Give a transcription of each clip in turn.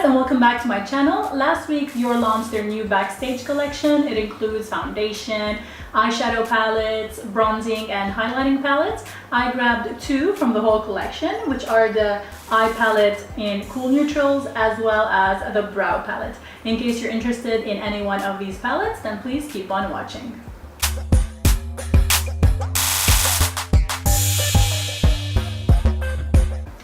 guys, and welcome back to my channel. Last week Dior launched their new Backstage collection. It includes foundation, eyeshadow palettes, bronzing and highlighting palettes. I grabbed two from the whole collection, which are the eye palette in cool neutrals as well as the brow palette. In case you're interested in any one of these palettes, then please keep on watching.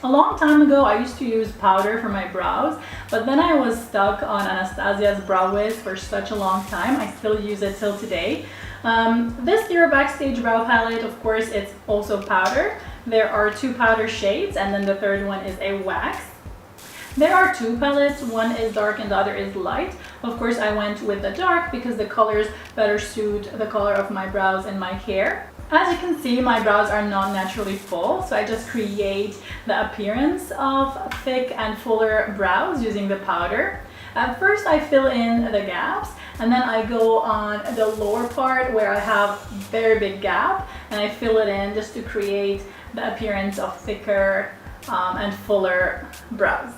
A long time ago, I used to use powder for my brows, but then I was stuck on Anastasia's Brow Wiz for such a long time. I still use it till today. This Dior Backstage Brow Palette, of course, it's also powder. There are two powder shades, and then the third one is a wax. There are two palettes, one is dark and the other is light. Of course, I went with the dark because the colors better suit the color of my brows and my hair. As you can see, my brows are not naturally full, so I just create the appearance of thick and fuller brows using the powder. At first, I fill in the gaps, and then I go on the lower part where I have very big gap, and I fill it in just to create the appearance of thicker and fuller brows.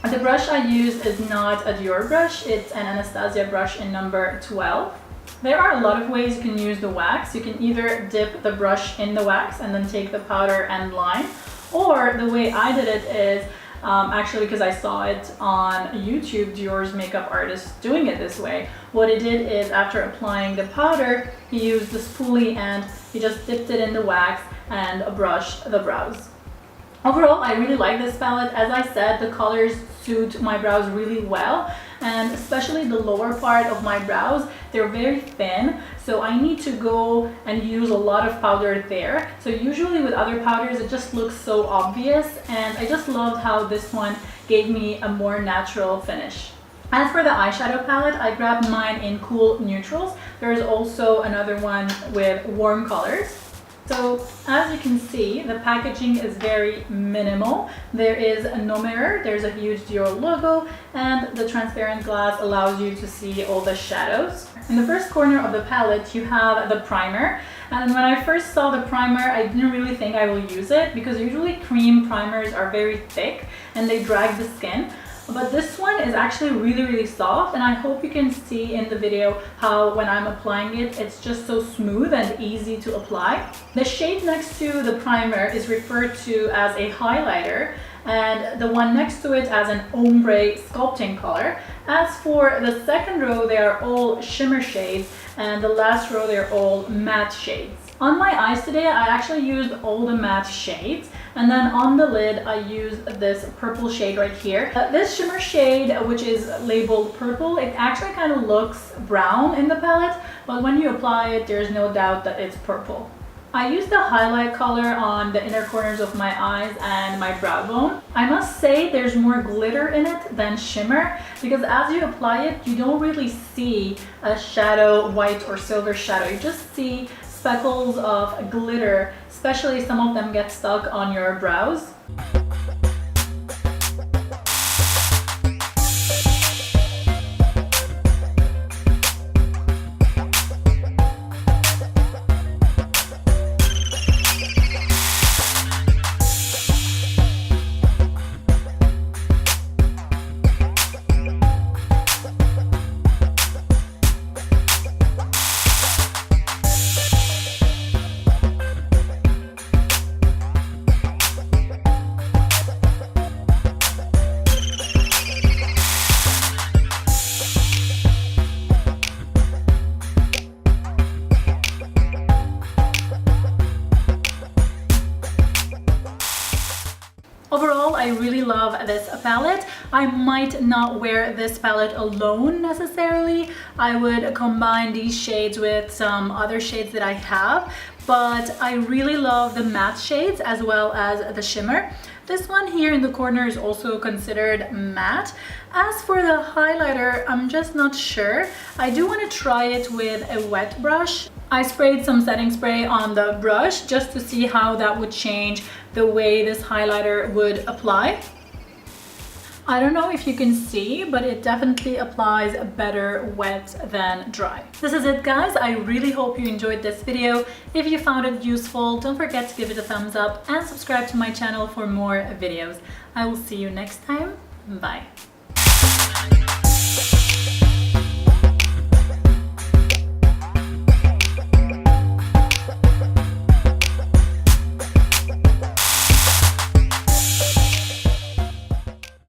The brush I use is not a Dior brush, it's an Anastasia brush in number 12. There are a lot of ways you can use the wax. You can either dip the brush in the wax and then take the powder and line, or the way I did it is actually because I saw it on YouTube, Dior's makeup artist doing it this way. What he did is after applying the powder, he used the spoolie and he just dipped it in the wax and brushed the brows. Overall, I really like this palette. As I said, the colors suit my brows really well, and especially the lower part of my brows, they're very thin, so I need to go and use a lot of powder there. So usually with other powders, it just looks so obvious, and I just loved how this one gave me a more natural finish. As for the eyeshadow palette, I grabbed mine in cool neutrals. There's also another one with warm colors. So as you can see, the packaging is very minimal. There is no mirror, there's a huge Dior logo, and the transparent glass allows you to see all the shadows. In the first corner of the palette, you have the primer. And when I first saw the primer, I didn't really think I will use it because usually cream primers are very thick and they drag the skin. But this one is actually really soft, and I hope you can see in the video how when I'm applying it, it's just so smooth and easy to apply. The shade next to the primer is referred to as a highlighter, and the one next to it as an ombre sculpting color. As for the second row, they are all shimmer shades, and the last row, they're all matte shades. On my eyes today, I actually used all the matte shades, and then on the lid, I used this purple shade right here. This shimmer shade, which is labeled purple, it actually kind of looks brown in the palette, but when you apply it, there's no doubt that it's purple. I used the highlight color on the inner corners of my eyes and my brow bone. I must say there's more glitter in it than shimmer, because as you apply it, you don't really see a shadow, white or silver shadow. You just see speckles of glitter, especially some of them get stuck on your brows. Overall, I really love this palette. I might not wear this palette alone necessarily. I would combine these shades with some other shades that I have, but I really love the matte shades as well as the shimmer. This one here in the corner is also considered matte. As for the highlighter, I'm just not sure. I do want to try it with a wet brush. I sprayed some setting spray on the brush just to see how that would change the way this highlighter would apply. I don't know if you can see, but it definitely applies better wet than dry. This is it, guys. I really hope you enjoyed this video. If you found it useful, don't forget to give it a thumbs up and subscribe to my channel for more videos. I will see you next time. Bye.